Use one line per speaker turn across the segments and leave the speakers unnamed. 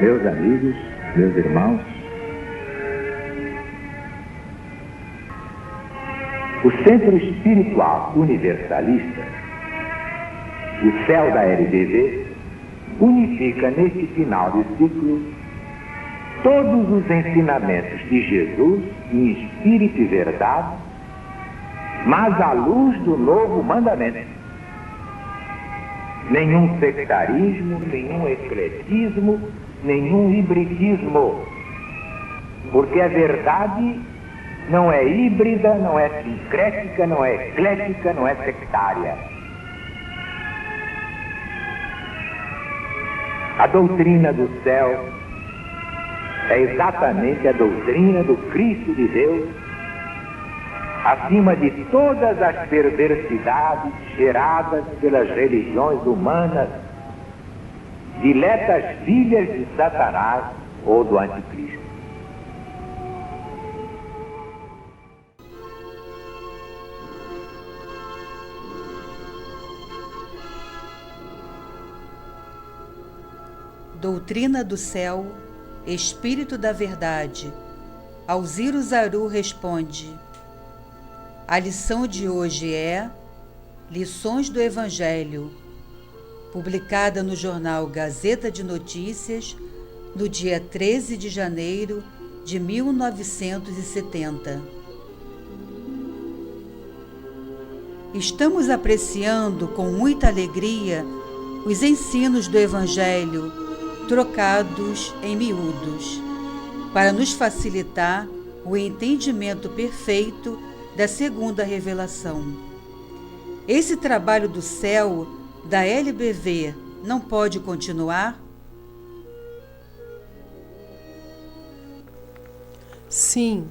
Meus amigos, meus irmãos, o Centro Espiritual Universalista, o céu da LBV, unifica neste final de ciclo todos os ensinamentos de Jesus em espírito e verdade, mas à luz do novo mandamento. Nenhum sectarismo, nenhum ecletismo, nenhum hibridismo, porque a verdade não é híbrida, não é sincrética, não é eclética, não é sectária. A doutrina do céu é exatamente a doutrina do Cristo de Deus, acima de todas as perversidades geradas pelas religiões humanas, diletas filhas de Satanás ou do Anticristo.
Doutrina do céu, Espírito da verdade. Alziro Zaru responde. A lição de hoje é Lições do Evangelho, publicada no jornal Gazeta de Notícias, no dia 13 de janeiro de 1970. Estamos apreciando com muita alegria os ensinos do Evangelho, trocados em miúdos, para nos facilitar o entendimento perfeito da segunda revelação. Esse trabalho do céu, da LBV, não pode continuar?
Sim,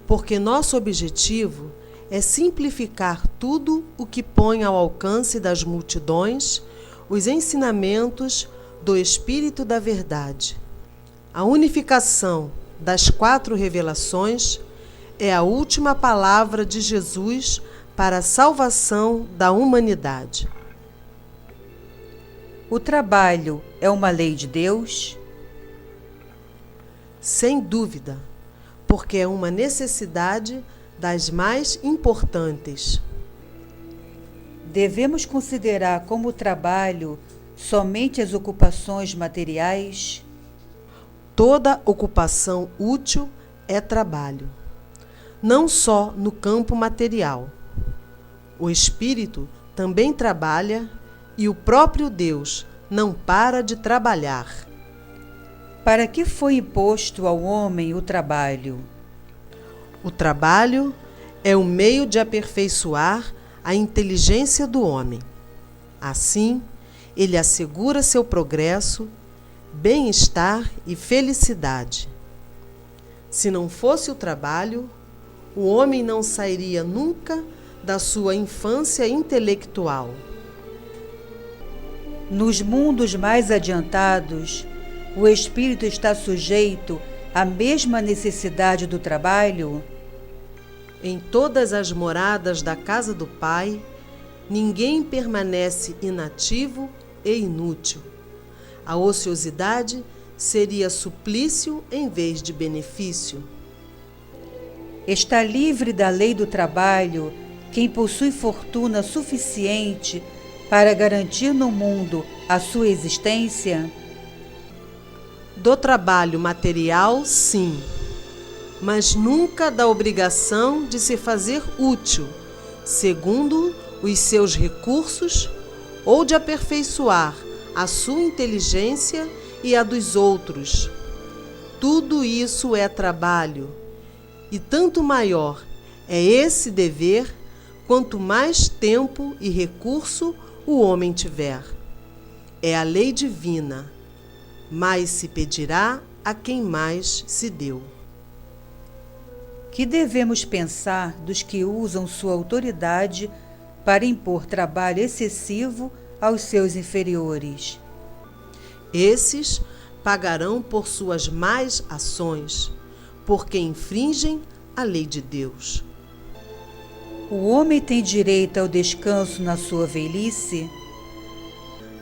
porque nosso objetivo é simplificar tudo o que põe ao alcance das multidões os ensinamentos do Espírito da Verdade. A unificação das 4 revelações é a última palavra de Jesus para a salvação da humanidade.
O trabalho é uma lei de Deus?
Sem dúvida, porque é uma necessidade das mais importantes.
Devemos considerar como trabalho somente as ocupações materiais?
Toda ocupação útil é trabalho, não só no campo material. O espírito também trabalha e o próprio Deus não para de trabalhar.
Para que foi imposto ao homem o trabalho?
O trabalho é o meio de aperfeiçoar a inteligência do homem. Assim, ele assegura seu progresso, bem-estar e felicidade. Se não fosse o trabalho, o homem não sairia nunca da sua infância intelectual.
Nos mundos mais adiantados, o espírito está sujeito à mesma necessidade do trabalho?
Em todas as moradas da casa do Pai, ninguém permanece inativo e inútil. A ociosidade seria suplício em vez de benefício.
Está livre da lei do trabalho quem possui fortuna suficiente para garantir no mundo a sua existência?
Do trabalho material, sim, mas nunca da obrigação de se fazer útil, segundo os seus recursos, ou de aperfeiçoar a sua inteligência e a dos outros. Tudo isso é trabalho, e tanto maior é esse dever, quanto mais tempo e recurso o homem tiver. É a lei divina, mais se pedirá a quem mais se deu.
Que devemos pensar dos que usam sua autoridade para impor trabalho excessivo aos seus inferiores?
Esses pagarão por suas más ações, porque infringem a lei de Deus.
O homem tem direito ao descanso na sua velhice?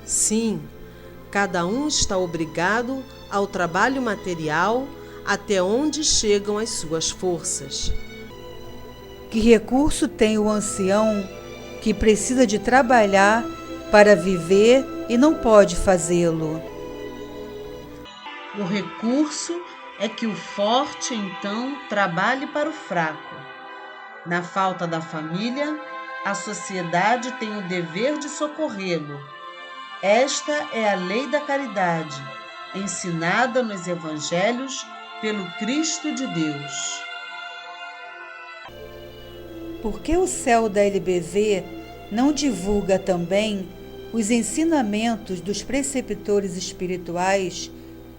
Sim, cada um está obrigado ao trabalho material até onde chegam as suas forças.
Que recurso tem o ancião que precisa de trabalhar para viver e não pode fazê-lo?
O recurso é que o forte, então, trabalhe para o fraco. Na falta da família, a sociedade tem o dever de socorrê-lo. Esta é a lei da caridade, ensinada nos evangelhos pelo Cristo de Deus.
Por que o céu da LBV não divulga também os ensinamentos dos preceptores espirituais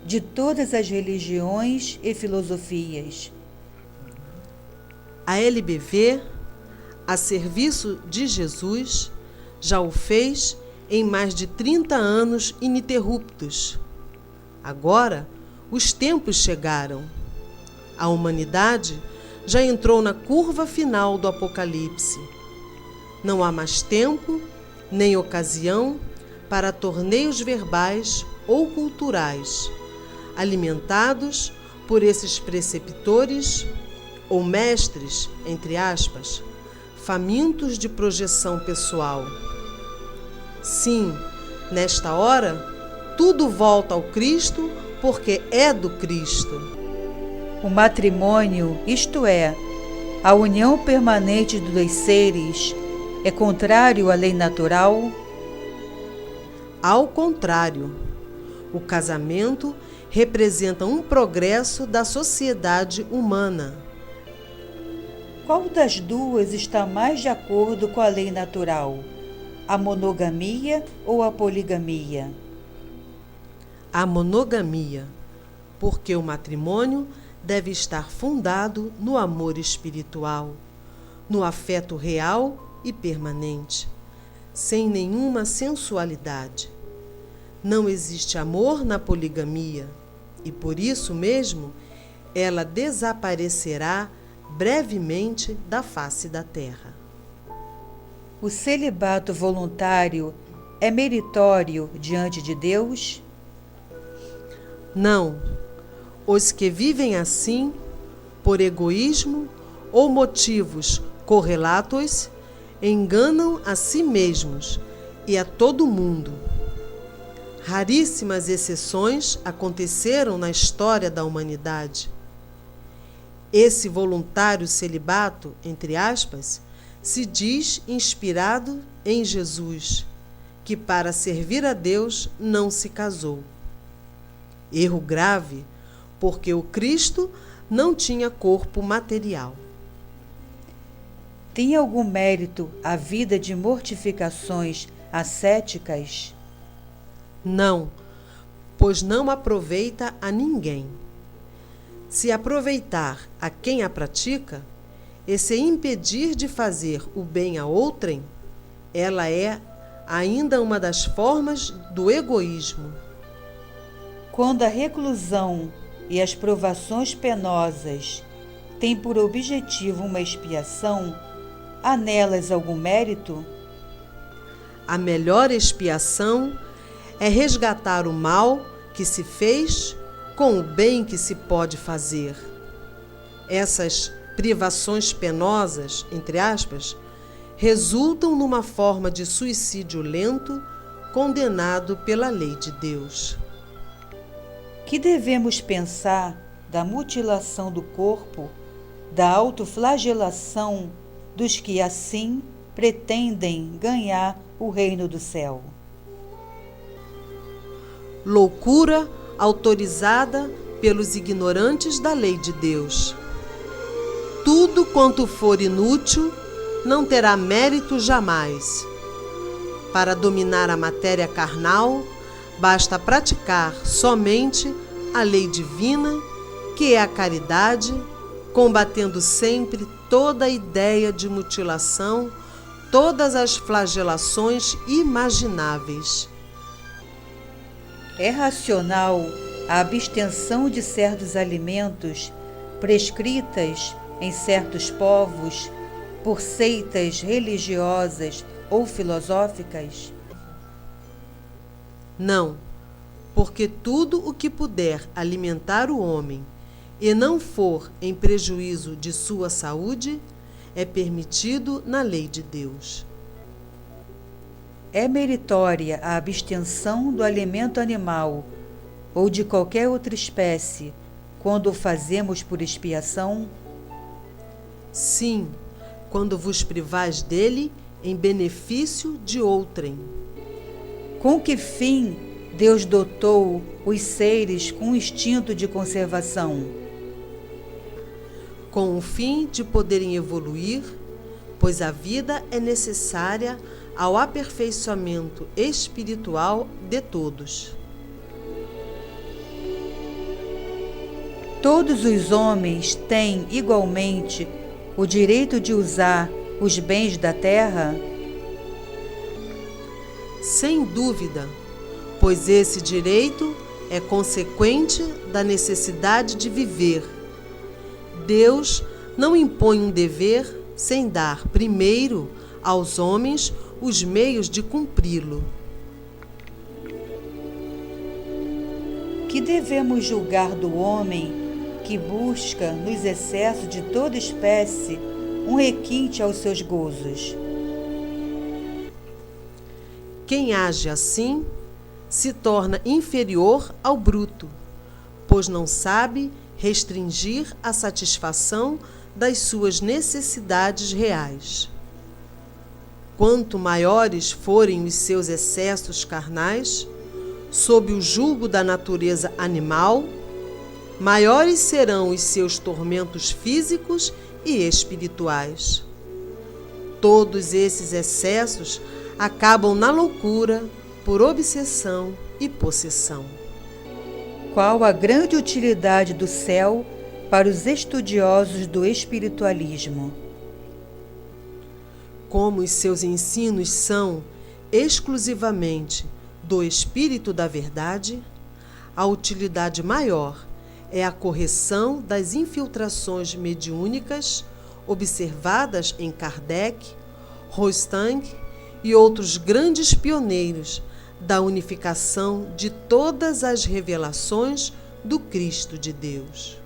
de todas as religiões e filosofias?
A LBV, a serviço de Jesus, já o fez em mais de 30 anos ininterruptos. Agora, os tempos chegaram. A humanidade já entrou na curva final do Apocalipse. Não há mais tempo, nem ocasião para torneios verbais ou culturais, alimentados por esses preceptores ou mestres, entre aspas, famintos de projeção pessoal. Sim, nesta hora, tudo volta ao Cristo porque é do Cristo.
O matrimônio, isto é, a união permanente dos dois seres, é contrário à lei natural?
Ao contrário, o casamento representa um progresso da sociedade humana.
Qual das duas está mais de acordo com a lei natural? A monogamia ou a poligamia?
A monogamia, porque o matrimônio deve estar fundado no amor espiritual, no afeto real e permanente, sem nenhuma sensualidade. Não existe amor na poligamia e, por isso mesmo, ela desaparecerá brevemente da face da terra.
O celibato voluntário é meritório diante de Deus?
Não. Os que vivem assim, por egoísmo ou motivos correlatos, enganam a si mesmos e a todo mundo. Raríssimas exceções aconteceram na história da humanidade. Esse voluntário celibato, entre aspas, se diz inspirado em Jesus, que para servir a Deus não se casou. Erro grave, porque o Cristo não tinha corpo material.
Tem algum mérito a vida de mortificações ascéticas?
Não, pois não aproveita a ninguém. Se aproveitar a quem a pratica, e se impedir de fazer o bem a outrem, ela é ainda uma das formas do egoísmo.
Quando a reclusão e as provações penosas têm por objetivo uma expiação, há nelas algum mérito?
A melhor expiação é resgatar o mal que se fez com o bem que se pode fazer. Essas privações penosas, entre aspas, resultam numa forma de suicídio lento condenado pela lei de Deus.
Que devemos pensar da mutilação do corpo, da autoflagelação dos que assim pretendem ganhar o reino do céu?
Loucura autorizada pelos ignorantes da lei de Deus. Tudo quanto for inútil não terá mérito jamais. Para dominar a matéria carnal, basta praticar somente a lei divina, que é a caridade, combatendo sempre toda ideia de mutilação, todas as flagelações imagináveis.
É racional a abstenção de certos alimentos prescritas em certos povos por seitas religiosas ou filosóficas?
Não, porque tudo o que puder alimentar o homem e não for em prejuízo de sua saúde, é permitido na lei de Deus.
É meritória a abstenção do alimento animal ou de qualquer outra espécie, quando o fazemos por expiação?
Sim, quando vos privais dele em benefício de outrem.
Com que fim Deus dotou os seres com um instinto de conservação?
Com o fim de poderem evoluir, pois a vida é necessária ao aperfeiçoamento espiritual de todos.
Todos os homens têm igualmente o direito de usar os bens da terra?
Sem dúvida, pois esse direito é consequente da necessidade de viver. Deus não impõe um dever sem dar, primeiro, aos homens os meios de cumpri-lo.
Que devemos julgar do homem que busca, nos excessos de toda espécie, um requinte aos seus gozos?
Quem age assim se torna inferior ao bruto, pois não sabe restringir a satisfação das suas necessidades reais. Quanto maiores forem os seus excessos carnais, sob o jugo da natureza animal, maiores serão os seus tormentos físicos e espirituais. Todos esses excessos acabam na loucura por obsessão e possessão.
Qual a grande utilidade do céu para os estudiosos do espiritualismo?
Como os seus ensinos são exclusivamente do Espírito da Verdade, a utilidade maior é a correção das infiltrações mediúnicas observadas em Kardec, Rostand e outros grandes pioneiros da unificação de todas as revelações do Cristo de Deus.